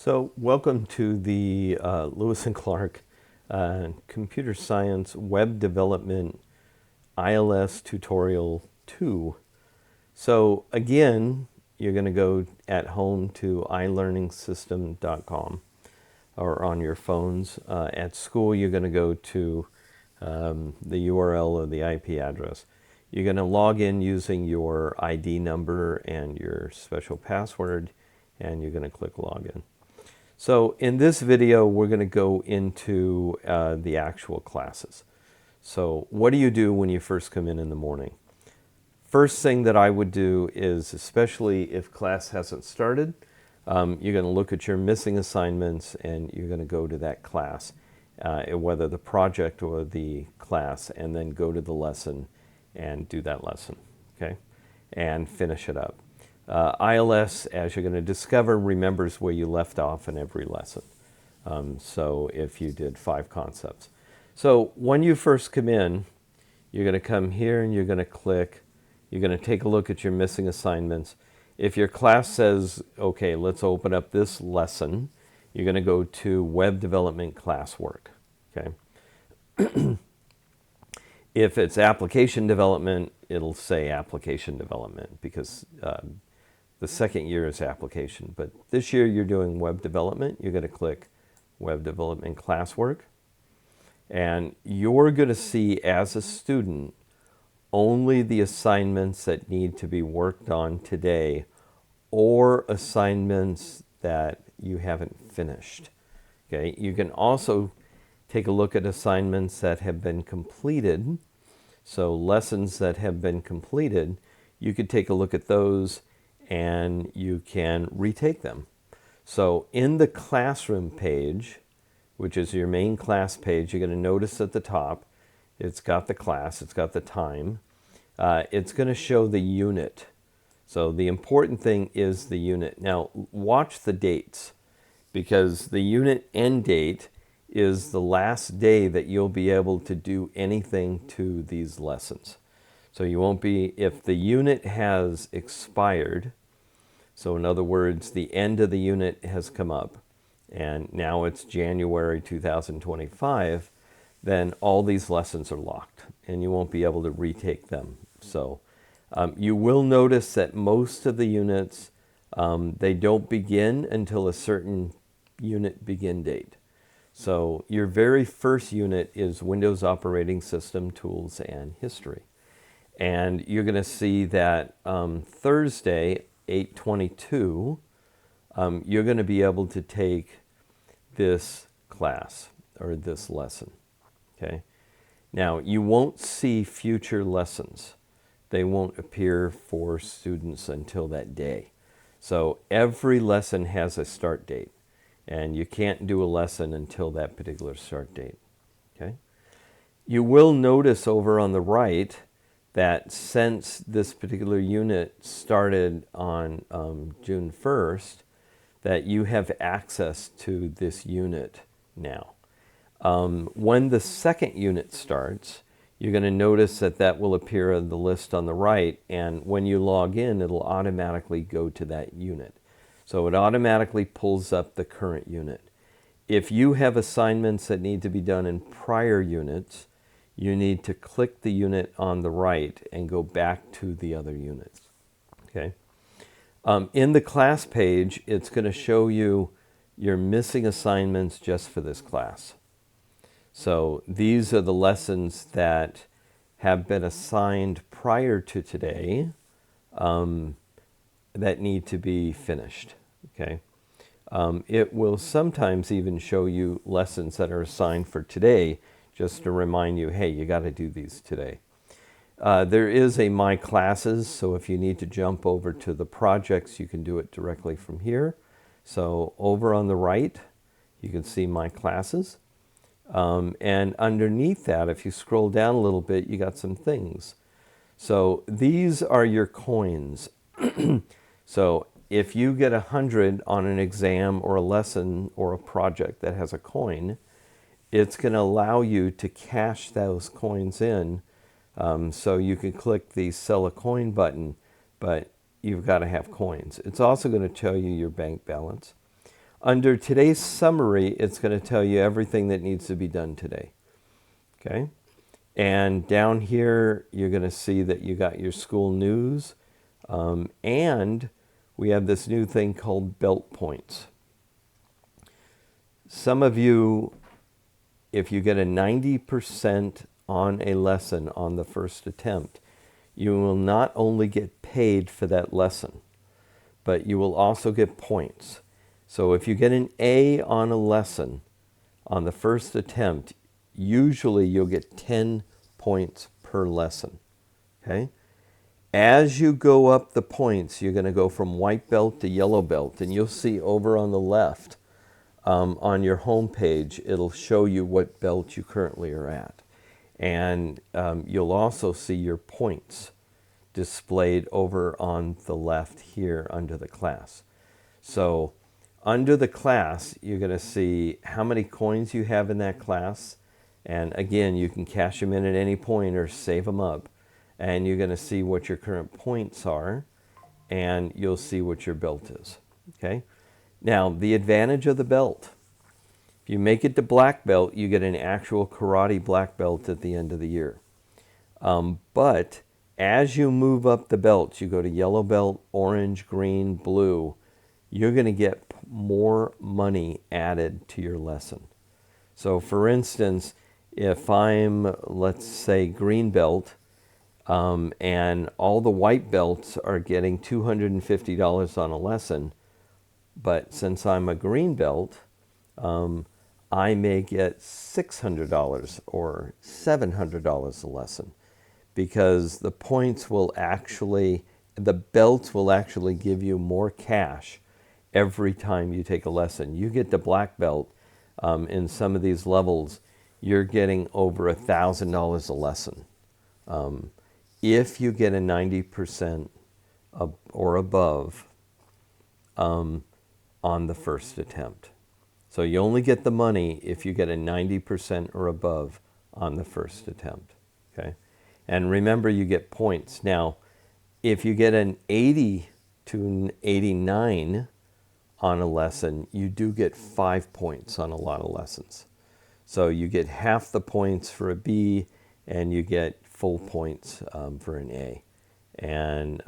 So welcome to the Lewis and Clark Computer Science Web Development ILS Tutorial 2. So again, you're going to go at home to iLearningSystem.com or on your phones. At school, you're going to go to the URL or the IP address. You're going to log in using your ID number and your special password, and you're going to click Login. So in this video, we're going to go into the actual classes. So what do you do when you first come in the morning? First thing that I would do is, especially if class hasn't started, you're going to look at your missing assignments and you're going to go to that class, whether the project or the class, and then go to the lesson and do that lesson, okay? And finish it up. ILS, as you're going to discover, remembers where you left off in every lesson. So if you did 5 concepts. So when you first come in, you're going to come here and you're going to click. You're going to take a look at your missing assignments. If your class says, okay, let's open up this lesson, you're going to go to Web Development Classwork. Okay. If it's application development, it'll say application development because the second year is application, but this year you're doing web development. You're going to click Web Development Classwork, and you're going to see as a student only the assignments that need to be worked on today or assignments that you haven't finished. Okay, you can also take a look at assignments that have been completed. So lessons that have been completed, you could take a look at those and you can retake them. So in the classroom page, which is your main class page, you're going to notice at the top, it's got the class, it's got the time. It's going to show the unit. So the important thing is the unit. Now watch the dates, because the unit end date is the last day that you'll be able to do anything to these lessons. So you won't be, if the unit has expired, so in other words, the end of the unit has come up, and now it's January 2025, then all these lessons are locked, and you won't be able to retake them. So you will notice that most of the units, they don't begin until a certain unit begin date. So your very first unit is Windows Operating System, Tools, and History. And you're going to see that Thursday, 8/22, you're going to be able to take this class or this lesson. Okay. Now you won't see future lessons. They won't appear for students until that day. So every lesson has a start date, and you can't do a lesson until that particular start date. Okay. You will notice over on the right that since this particular unit started on June 1st, that you have access to this unit now. When the second unit starts, you're going to notice that that will appear on the list on the right, and when you log in, it'll automatically go to that unit. So it automatically pulls up the current unit. If you have assignments that need to be done in prior units, you need to click the unit on the right and go back to the other units. Okay. In the class page, it's going to show you your missing assignments just for this class. So these are the lessons that have been assigned prior to today that need to be finished. Okay. It will sometimes even show you lessons that are assigned for today, just to remind you, hey, you got to do these today. There is a My Classes, so if you need to jump over to the projects, you can do it directly from here. So over on the right, you can see My Classes. And underneath that, if you scroll down a little bit, you got some things. So these are your coins. So if you get 100 on an exam or a lesson or a project that has a coin, it's going to allow you to cash those coins in. So you can click the Sell a Coin button, but you've got to have coins. It's also going to tell you your bank balance. Under today's summary, it's going to tell you everything that needs to be done today. Okay? And down here, you're going to see that you got your school news. And we have this new thing called belt points. Some of you, if you get a 90% on a lesson on the first attempt, you will not only get paid for that lesson, but you will also get points. So if you get an A on a lesson on the first attempt, usually you'll get 10 points per lesson. Okay? As you go up the points, you're going to go from white belt to yellow belt, and you'll see over on the left on your home page, it'll show you what belt you currently are at. And you'll also see your points displayed over on the left here under the class. So under the class, you're going to see how many coins you have in that class. And again, you can cash them in at any point or save them up. And you're going to see what your current points are. And you'll see what your belt is. Okay? Now, the advantage of the belt. If you make it to black belt, you get an actual karate black belt at the end of the year. But as you move up the belts, you go to yellow belt, orange, green, blue, you're going to get more money added to your lesson. So for instance, if I'm, let's say, green belt, and all the white belts are getting $250 on a lesson, but since I'm a green belt, I may get $600 or $700 a lesson, because the points will actually, the belts will actually give you more cash every time you take a lesson. You get the black belt in some of these levels, you're getting over $1,000 a lesson. If you get a 90% or above on the first attempt. So you only get the money if you get a 90% or above on the first attempt. Okay? And remember, you get points. Now, if you get an 80 to an 89 on a lesson, you do get 5 points on a lot of lessons. So you get half the points for a B, and you get full points for an A. And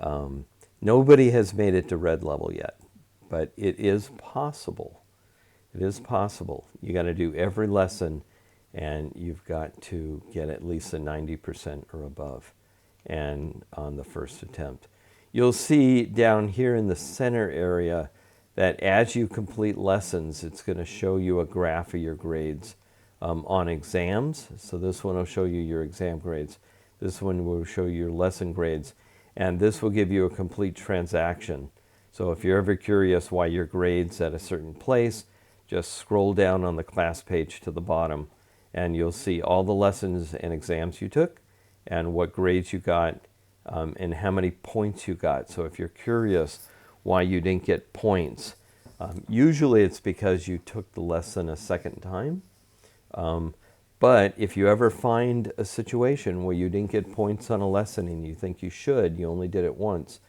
nobody has made it to red level yet, but it is possible. It is possible. You got to do every lesson, and you've got to get at least a 90% or above, and on the first attempt. You'll see down here in the center area that as you complete lessons, it's going to show you a graph of your grades on exams. So this one will show you your exam grades. This one will show you your lesson grades. And this will give you a complete transaction. So if you're ever curious why your grade's at a certain place, just scroll down on the class page to the bottom, and you'll see all the lessons and exams you took, and what grades you got, and how many points you got. So if you're curious why you didn't get points, usually it's because you took the lesson a second time. But if you ever find a situation where you didn't get points on a lesson and you think you should, you only did it once,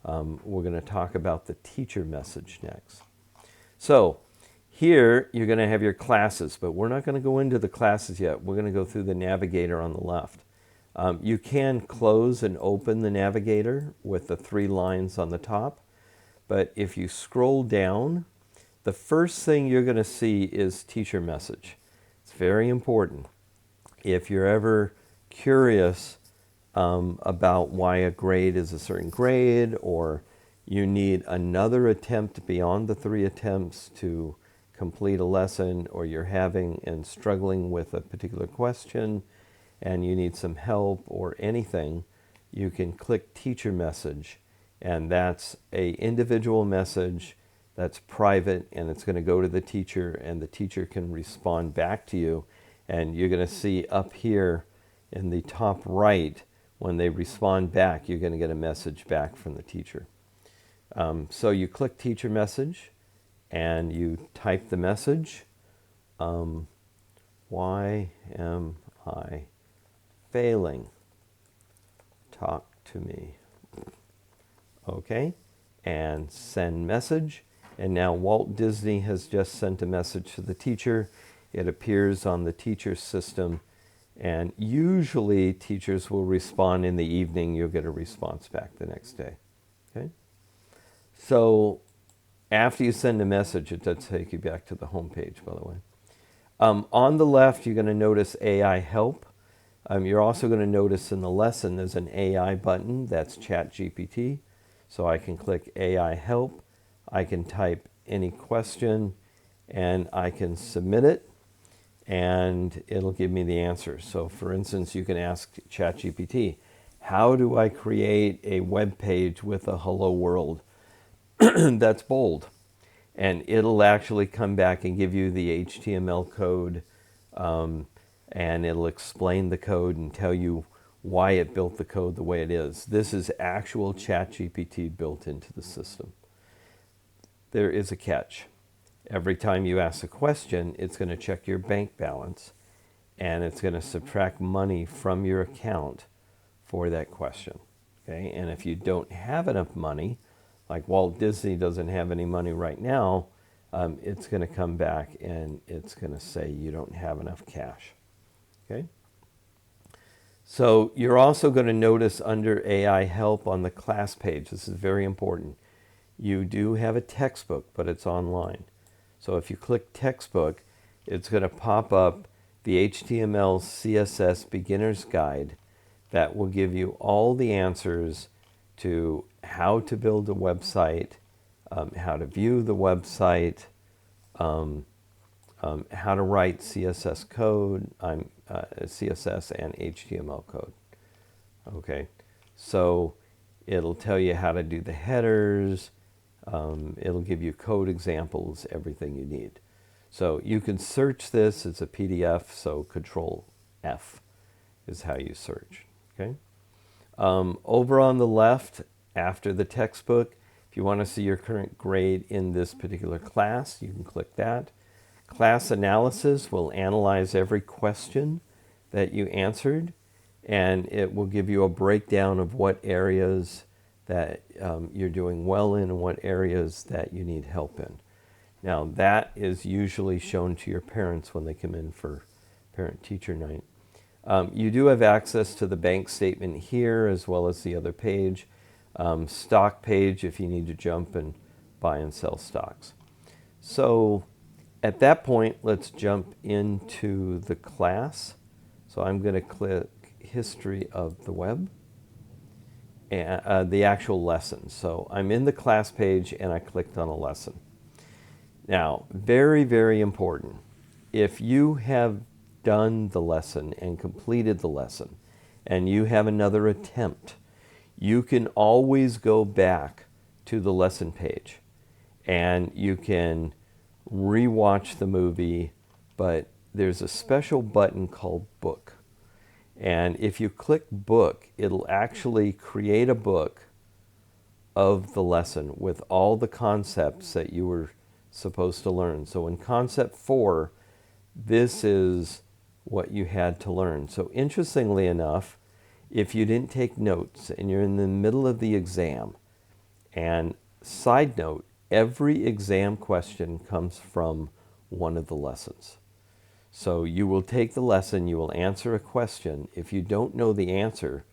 we're going to talk about the teacher message next. So here you're going to have your classes, but we're not going to go into the classes yet. We're going to go through the navigator on the left. You can close and open the navigator with the 3 lines on the top, but if you scroll down, the first thing you're going to see is teacher message. It's very important. If you're ever curious about why a grade is a certain grade, or you need another attempt beyond the 3 attempts to complete a lesson, or you're having and struggling with a particular question and you need some help or anything, you can click teacher message, and that's an individual message that's private, and it's going to go to the teacher, and the teacher can respond back to you. And you're going to see up here in the top right, when they respond back, you're going to get a message back from the teacher. So you click teacher message and you type the message. Why am I failing? Talk to me. Okay, and send message. And now Walt Disney has just sent a message to the teacher. It appears on the teacher's system. And usually teachers will respond in the evening. You'll get a response back the next day. Okay? So after you send a message, it does take you back to the home page, by the way. On the left, you're going to notice AI help. You're also going to notice in the lesson there's an AI button. That's ChatGPT. So I can click AI help. I can type any question and I can submit it and it'll give me the answer. So for instance, you can ask ChatGPT, how do I create a web page with a hello world that's bold? And it'll actually come back and give you the HTML code, and it'll explain the code and tell you why it built the code the way it is. This is actual ChatGPT built into the system. There is a catch. Every time you ask a question, it's going to check your bank balance, and it's going to subtract money from your account for that question. Okay? And if you don't have enough money, like Walt Disney doesn't have any money right now, it's going to come back and it's going to say you don't have enough cash. Okay? So you're also going to notice under AI help on the class page, this is very important, you do have a textbook, but it's online. So if you click textbook, it's going to pop up the HTML CSS beginner's guide that will give you all the answers to how to build a website, how to view the website, how to write CSS code, CSS and HTML code. Okay, so it'll tell you how to do the headers, it'll give you code examples, everything you need. So you can search this, it's a PDF, so Control F is how you search. Okay. Over on the left, after the textbook, if you want to see your current grade in this particular class, you can click that. Class analysis will analyze every question that you answered, and it will give you a breakdown of what areas that you're doing well in and what areas that you need help in. Now, that is usually shown to your parents when they come in for parent-teacher night. You do have access to the bank statement here as well as the other page. Stock page if you need to jump and buy and sell stocks. So at that point, let's jump into the class. So I'm going to click History of the Web, and the actual lesson. So I'm in the class page and I clicked on a lesson. Now, very, very important. If you have done the lesson and completed the lesson and you have another attempt, you can always go back to the lesson page and you can rewatch the movie, but there's a special button called Book. And if you click Book, it'll actually create a book of the lesson with all the concepts that you were supposed to learn. So in Concept 4, this is what you had to learn. So interestingly enough, if you didn't take notes and you're in the middle of the exam, and side note, every exam question comes from one of the lessons. So you will take the lesson, you will answer a question. If you don't know the answer,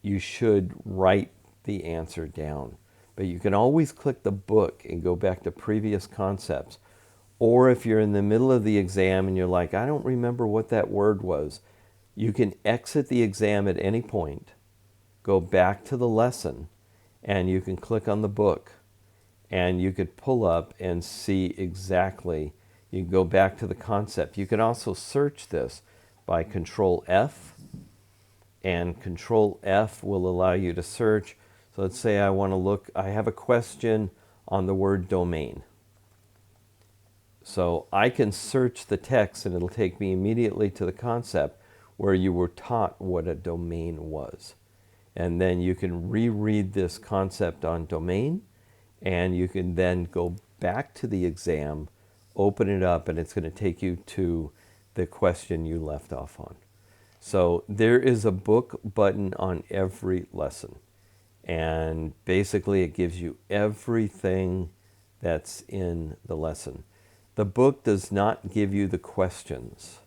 you should write the answer down. But you can always click the book and go back to previous concepts. Or if you're in the middle of the exam and you're like, I don't remember what that word was, you can exit the exam at any point, go back to the lesson, and you can click on the book. And you could pull up and see exactly, you can go back to the concept. You can also search this by Control F, and Control F will allow you to search. So let's say I want to look, I have a question on the word domain. So I can search the text and it'll take me immediately to the concept where you were taught what a domain was. And then you can reread this concept on domain, and you can then go back to the exam, open it up, and it's going to take you to the question you left off on. So there is a book button on every lesson. And basically it gives you everything that's in the lesson. The book does not give you the questions.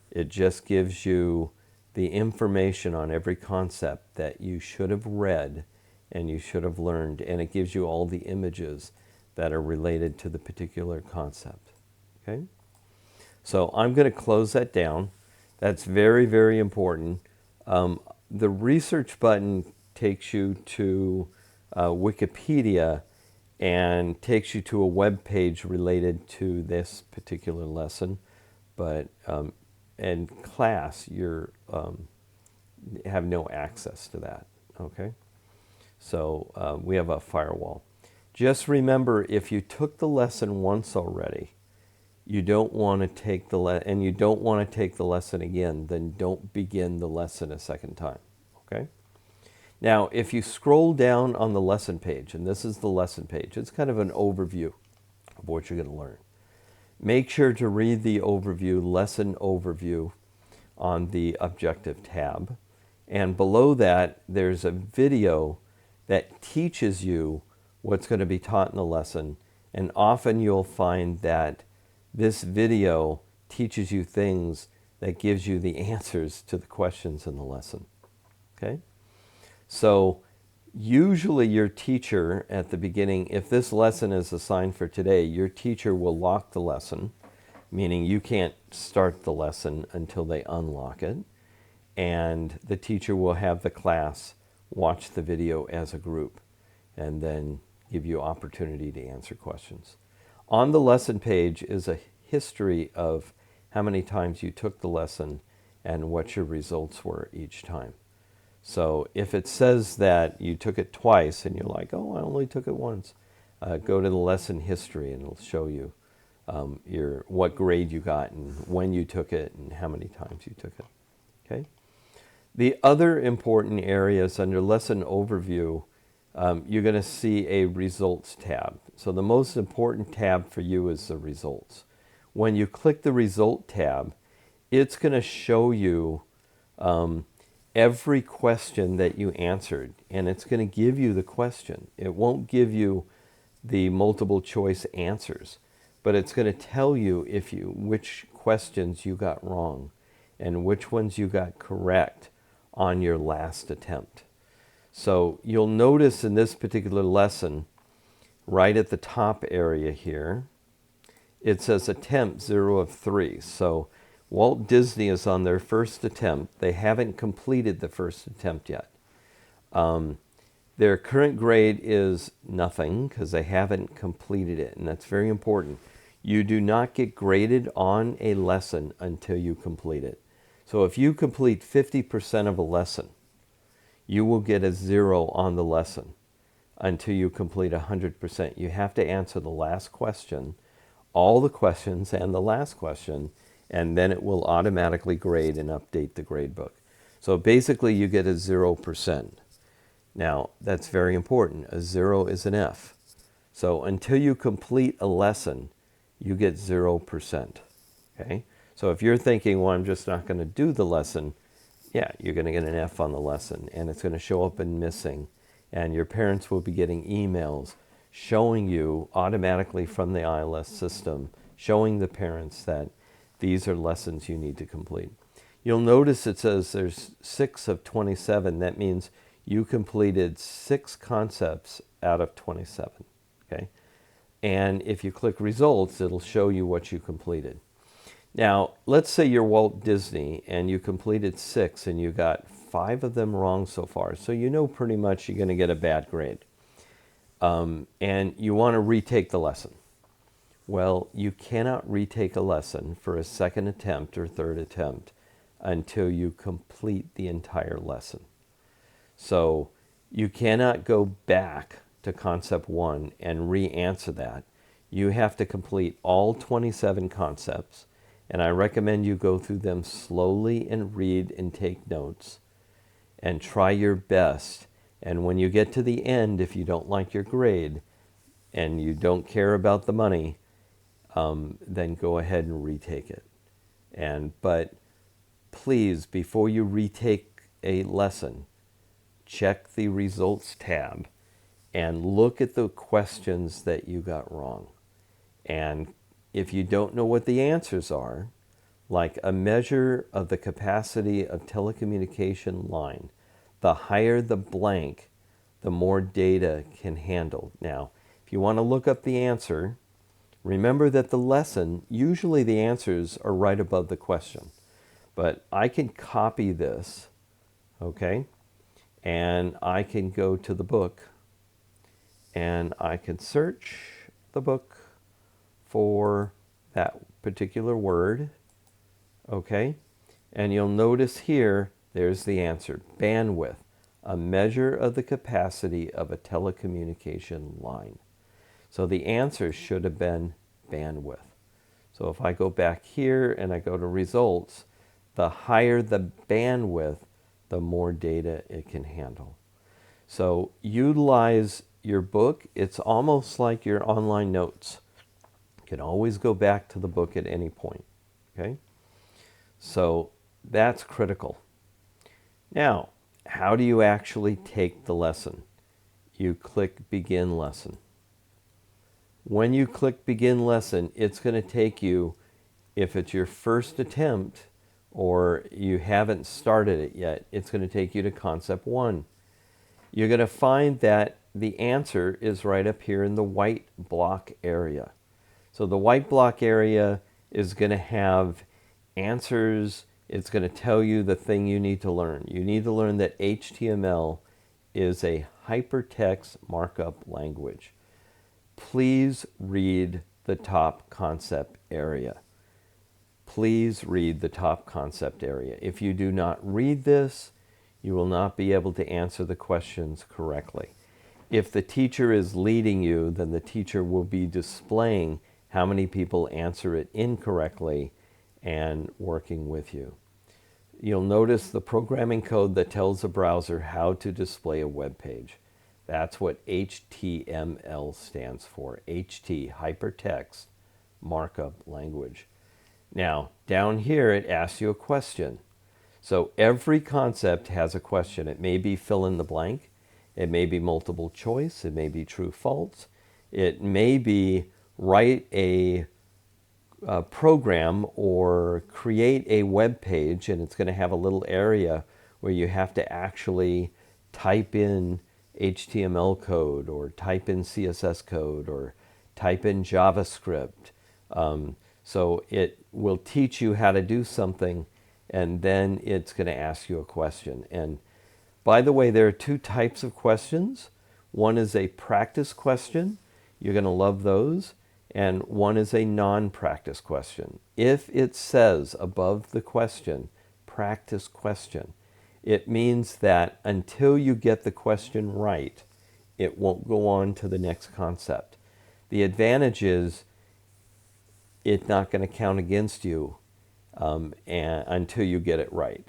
It just gives you the information on every concept that you should have read and you should have learned, and it gives you all the images that are related to the particular concept. Okay? So I'm going to close that down. That's very, very important. The research button takes you to Wikipedia and takes you to a web page related to this particular lesson. But in class, you have no access to that. Okay? So we have a firewall. Just remember, if you took the lesson once already, you don't want to take and you don't want to take the lesson again, then don't begin the lesson a second time. Okay? Now, if you scroll down on the lesson page, and this is the lesson page, it's kind of an overview of what you're going to learn. Make sure to read the overview, lesson overview, on the objective tab. And below that, there's a video that teaches you what's going to be taught in the lesson. And often you'll find that this video teaches you things that gives you the answers to the questions in the lesson. Okay? So usually your teacher at the beginning, if this lesson is assigned for today, your teacher will lock the lesson, meaning you can't start the lesson until they unlock it. And the teacher will have the class watch the video as a group and then give you opportunity to answer questions. On the lesson page is a history of how many times you took the lesson and what your results were each time. So if it says that you took it twice and you're like, oh, I only took it once, go to the lesson history and it'll show you what grade you got and when you took it and how many times you took it. Okay? The other important areas under lesson overview, you're going to see a results tab. So the most important tab for you is the results. When you click the result tab, it's going to show you every question that you answered, and it's going to give you the question. It won't give you the multiple choice answers, but it's going to tell you which questions you got wrong and which ones you got correct on your last attempt. So you'll notice in this particular lesson, right at the top area here, it says attempt 0 of 3. So Walt Disney is on their first attempt. They haven't completed the first attempt yet. Their current grade is nothing because they haven't completed it, and that's very important. You do not get graded on a lesson until you complete it. So if you complete 50% of a lesson, you will get a 0 on the lesson until you complete 100%. You have to answer the last question, all the questions, and the last question, and then it will automatically grade and update the grade book. So basically you get a 0%. Now, that's very important. A 0 is an F. So until you complete a lesson, you get 0%. Okay? So if you're thinking, well, I'm just not going to do the lesson, yeah, you're going to get an F on the lesson, and it's going to show up in missing, and your parents will be getting emails showing you automatically from the ILS system, showing the parents that these are lessons you need to complete. You'll notice it says there's 6 of 27. That means you completed 6 concepts out of 27. Okay? And if you click results, it'll show you what you completed. Now, let's say you're Walt Disney and you completed 6 and you got 5 of them wrong so far. So you know pretty much you're going to get a bad grade. And you want to retake the lesson. Well, you cannot retake a lesson for a second attempt or third attempt until you complete the entire lesson. So you cannot go back to concept 1 and re-answer that. You have to complete all 27 concepts, and I recommend you go through them slowly and read and take notes and try your best. And when you get to the end, if you don't like your grade and you don't care about the money, then go ahead and retake it. But please, before you retake a lesson, check the results tab and look at the questions that you got wrong. And if you don't know what the answers are, like a measure of the capacity of telecommunication line, the higher the blank, the more data can handle. Now, if you want to look up the answer, remember that the lesson, usually the answers are right above the question. But I can copy this, okay? And I can go to the book and I can search the book for that particular word, okay? And you'll notice here, there's the answer, bandwidth, a measure of the capacity of a telecommunication line. So the answer should have been bandwidth. So if I go back here and I go to results, the higher the bandwidth, the more data it can handle. So utilize your book. It's almost like your online notes. You can always go back to the book at any point, okay? So that's critical. Now, how do you actually take the lesson? You click Begin Lesson. When you click Begin Lesson, it's going to take you, if it's your first attempt or you haven't started it yet, it's going to take you to Concept 1. You're going to find that the answer is right up here in the white block area. So the white block area is going to have answers. It's going to tell you the thing you need to learn. You need to learn that HTML is a hypertext markup language. Please read the top concept area. Please read the top concept area. If you do not read this, you will not be able to answer the questions correctly. If the teacher is leading you, then the teacher will be displaying how many people answer it incorrectly and working with you. You'll notice the programming code that tells the browser how to display a web page. That's what HTML stands for. HT, Hypertext Markup Language. Now, down here it asks you a question. So every concept has a question. It may be fill in the blank. It may be multiple choice. It may be true, false. It may be write a program or create a web page, and it's going to have a little area where you have to actually type in HTML code or type in CSS code or type in JavaScript. So it will teach you how to do something, and then it's going to ask you a question. And by the way, there are two types of questions. One is a practice question. You're going to love those. And one is a non-practice question. If it says above the question, practice question, it means that until you get the question right, it won't go on to the next concept. The advantage is it's not going to count against you until you get it right.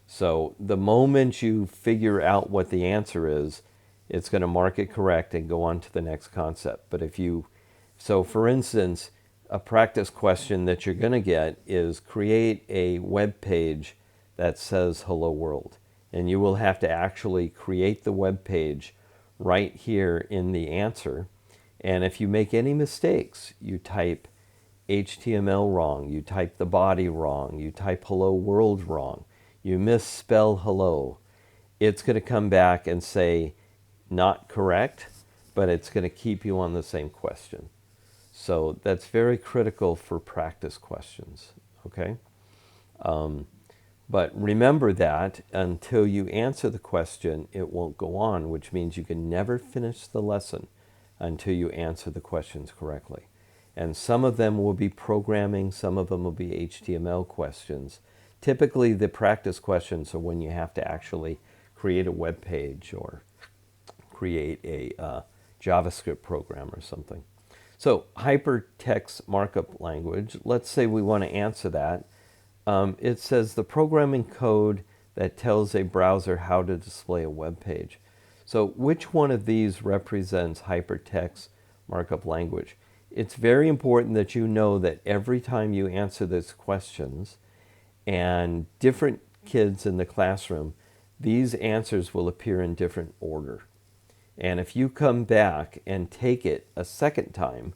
So the moment you figure out what the answer is, it's going to mark it correct and go on to the next concept. But so for instance, a practice question that you're going to get is create a web page that says hello world. And you will have to actually create the web page right here in the answer. And if you make any mistakes, you type HTML wrong, you type the body wrong, you type hello world wrong, you misspell hello, it's going to come back and say not correct, but it's going to keep you on the same question. So that's very critical for practice questions, okay? But remember that until you answer the question, it won't go on, which means you can never finish the lesson until you answer the questions correctly. And some of them will be programming, some of them will be HTML questions. Typically, the practice questions are when you have to actually create a web page or create a JavaScript program or something. So hypertext markup language, let's say we want to answer that. It says the programming code that tells a browser how to display a web page. So which one of these represents hypertext markup language? It's very important that you know that every time you answer these questions, and different kids in the classroom, these answers will appear in different order. And if you come back and take it a second time,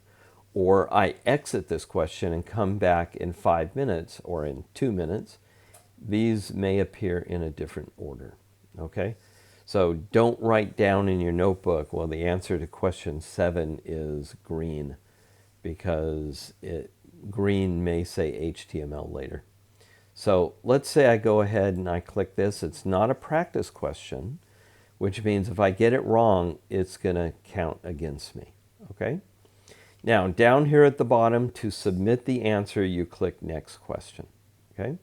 or I exit this question and come back in 5 minutes or in 2 minutes, these may appear in a different order. Okay? So don't write down in your notebook, well, the answer to question 7 is green, because green may say HTML later. So let's say I go ahead and I click this. It's not a practice question, which means if I get it wrong, it's going to count against me. Okay? Now, down here at the bottom, to submit the answer, you click Next Question. Okay?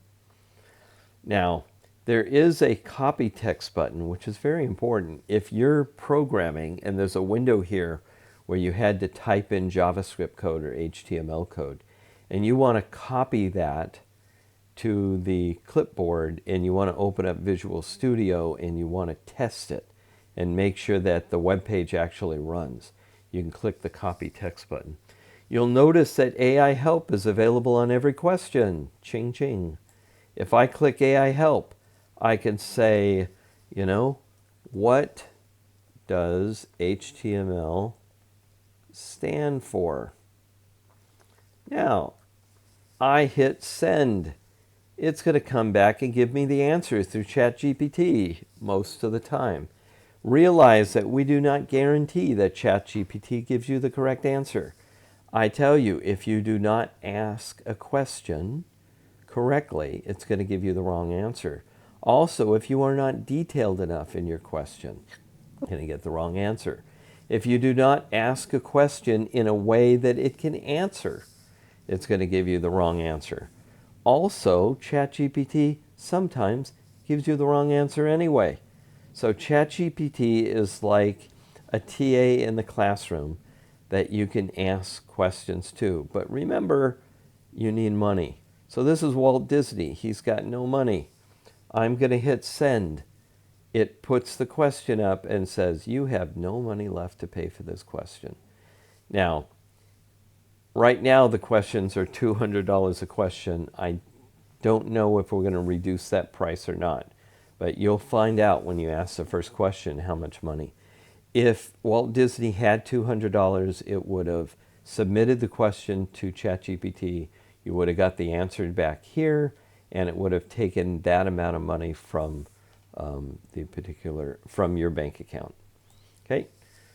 Now, there is a copy text button, which is very important. If you're programming and there's a window here where you had to type in JavaScript code or HTML code, and you want to copy that to the clipboard, and you want to open up Visual Studio and you want to test it and make sure that the web page actually runs, you can click the copy text button. You'll notice that AI help is available on every question. Ching ching. If I click AI help, I can say, you know, what does HTML stand for? Now, I hit send. It's going to come back and give me the answer through ChatGPT most of the time. Realize that we do not guarantee that ChatGPT gives you the correct answer. I tell you, if you do not ask a question correctly, it's going to give you the wrong answer. Also, if you are not detailed enough in your question, you're going to get the wrong answer. If you do not ask a question in a way that it can answer, it's going to give you the wrong answer. Also, ChatGPT sometimes gives you the wrong answer anyway. So ChatGPT is like a TA in the classroom that you can ask questions to. But remember, you need money. So this is Walt Disney. He's got no money. I'm going to hit send. It puts the question up and says, you have no money left to pay for this question. Now, right now the questions are $200 a question. I don't know if we're going to reduce that price or not, but you'll find out when you ask the first question how much money. If Walt Disney had $200, it would have submitted the question to ChatGPT. You would have got the answer back here, and it would have taken that amount of money from from your bank account. Okay,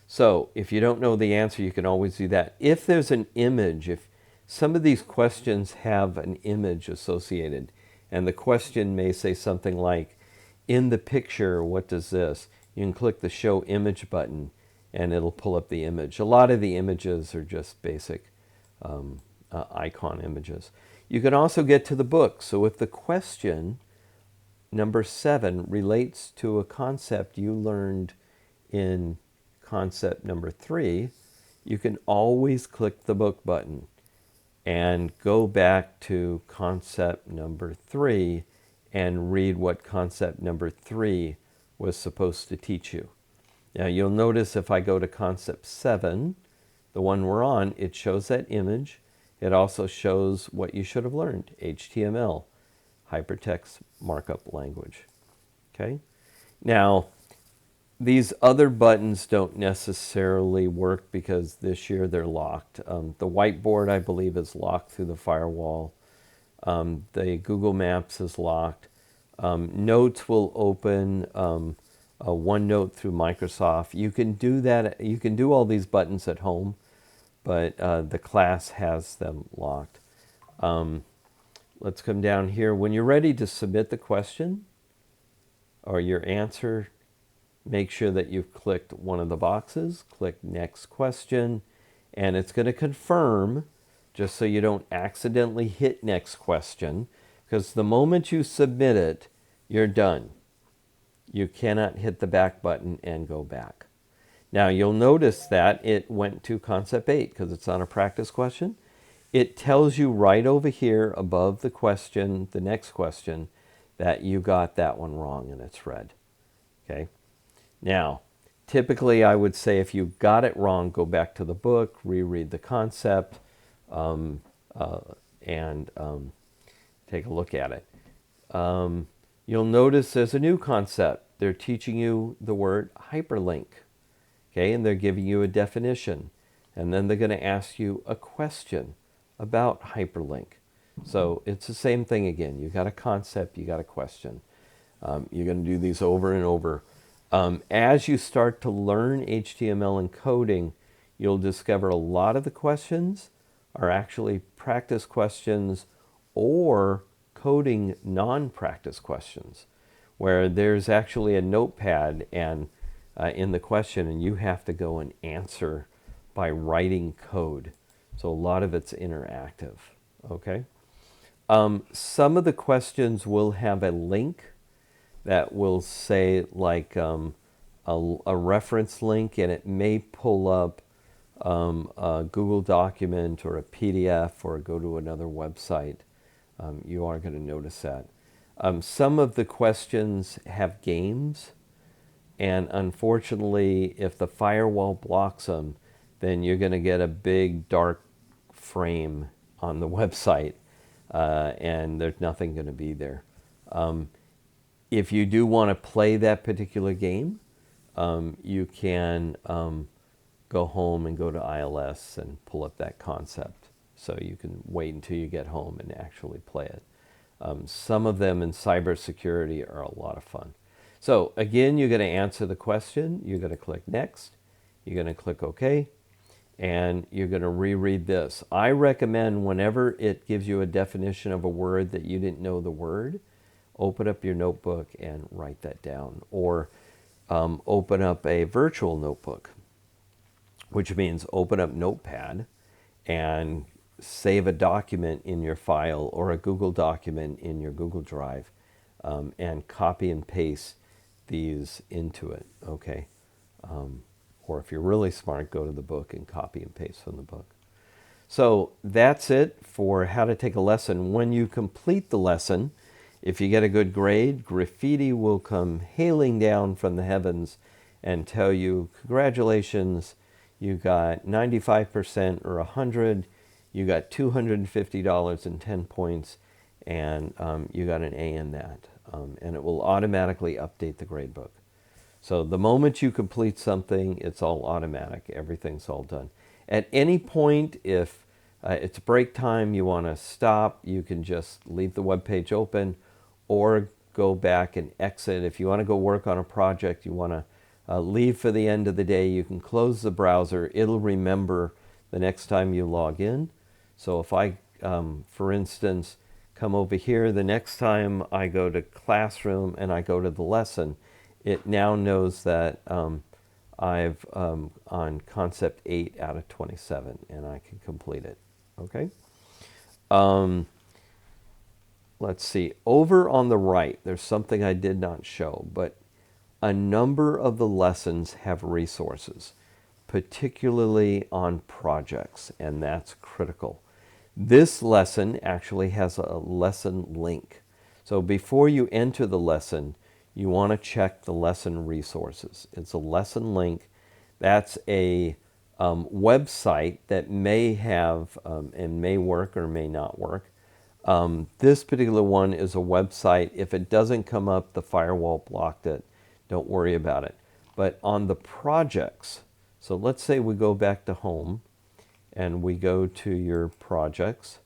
so if you don't know the answer, you can always do that. If there's an image, if some of these questions have an image associated, and the question may say something like, in the picture, what does this? You can click the Show Image button, and it'll pull up the image. A lot of the images are just basic icon images. You can also get to the book. So if the question, number 7, relates to a concept you learned in concept number 3, you can always click the book button and go back to concept number 3 and read what concept number 3 was supposed to teach you. Now you'll notice if I go to concept 7, the one we're on, it shows that image. It also shows what you should have learned, HTML, hypertext markup language. Okay? Now, these other buttons don't necessarily work because this year they're locked. The whiteboard, I believe, is locked through the firewall. The Google Maps is locked. Notes will open OneNote through Microsoft. You can do that. You can do all these buttons at home, but the class has them locked. Let's come down here. When you're ready to submit the question or your answer, make sure that you've clicked one of the boxes. Click Next Question, and it's going to confirm, just so you don't accidentally hit Next Question, because the moment you submit it, you're done. You cannot hit the back button and go back. Now you'll notice that it went to concept 8 because it's on a practice question. It tells you right over here above the question, the next question, that you got that one wrong, and it's red. Okay. Now, typically I would say if you got it wrong, go back to the book, reread the concept, and take a look at it. You'll notice there's a new concept. They're teaching you the word hyperlink. Okay, and they're giving you a definition. And then they're going to ask you a question about hyperlink. So it's the same thing again. You got a concept, you got a question. You're going to do these over and over. As you start to learn HTML and coding, you'll discover a lot of the questions are actually practice questions or coding non-practice questions, where there's actually a notepad and in the question, and you have to go and answer by writing code. So a lot of it's interactive. Okay. Some of the questions will have a link that will say like a reference link, and it may pull up a Google document or a PDF or go to another website. You are going to notice that. Some of the questions have games, and unfortunately, if the firewall blocks them, then you're going to get a big dark frame on the website, and there's nothing going to be there. If you do want to play that particular game, you can go home and go to ILS and pull up that concept. So you can wait until you get home and actually play it. Some of them in cybersecurity are a lot of fun. So again, you're going to answer the question. You're going to click Next. You're going to click OK. And you're going to reread this. I recommend whenever it gives you a definition of a word that you didn't know the word, open up your notebook and write that down. Or open up a virtual notebook, which means open up Notepad and save a document in your file or a Google document in your Google Drive, and copy and paste these into it, okay? Or if you're really smart, go to the book and copy and paste from the book. So that's it for how to take a lesson. When you complete the lesson, if you get a good grade, graffiti will come hailing down from the heavens and tell you, congratulations, you got 95% or 100, you got $250 and 10 points, and you got an A in that. And it will automatically update the grade book. So the moment you complete something, it's all automatic. Everything's all done. At any point, if it's break time, you want to stop, you can just leave the web page open or go back and exit. If you want to go work on a project, you want to leave for the end of the day, you can close the browser. It'll remember the next time you log in. So if I, for instance, come over here, the next time I go to classroom and I go to the lesson, it now knows that I've on concept 8 out of 27 and I can complete it. Okay. Let's see. Over on the right, there's something I did not show, but a number of the lessons have resources, particularly on projects, and that's critical. This lesson actually has a lesson link. So before you enter the lesson, you want to check the lesson resources. It's a lesson link. That's a website that may have and may work or may not work. This particular one is a website. If it doesn't come up, the firewall blocked it. Don't worry about it. But on the projects, so let's say we go back to home and we go to your projects.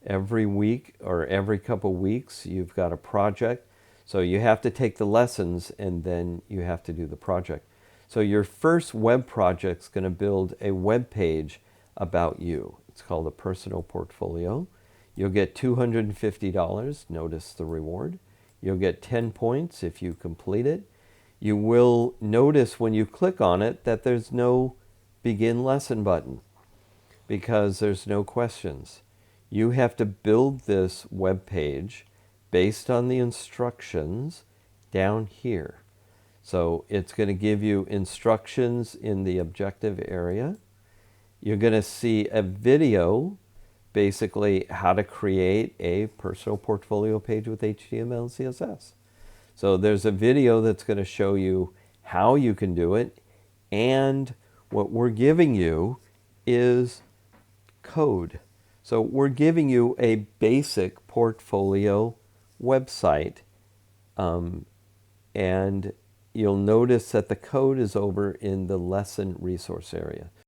Every week or every couple weeks, you've got a project. So you have to take the lessons and then you have to do the project. So your first web project is going to build a web page about you. It's called a personal portfolio. You'll get $250. Notice the reward. You'll get 10 points if you complete it. You will notice when you click on it that there's no begin lesson button because there's no questions. You have to build this web page based on the instructions down here. So it's going to give you instructions in the objective area. You're going to see a video, basically how to create a personal portfolio page with HTML and CSS. So there's a video that's going to show you how you can do it, and what we're giving you is code. So we're giving you a basic portfolio website, and you'll notice that the code is over in the lesson resource area.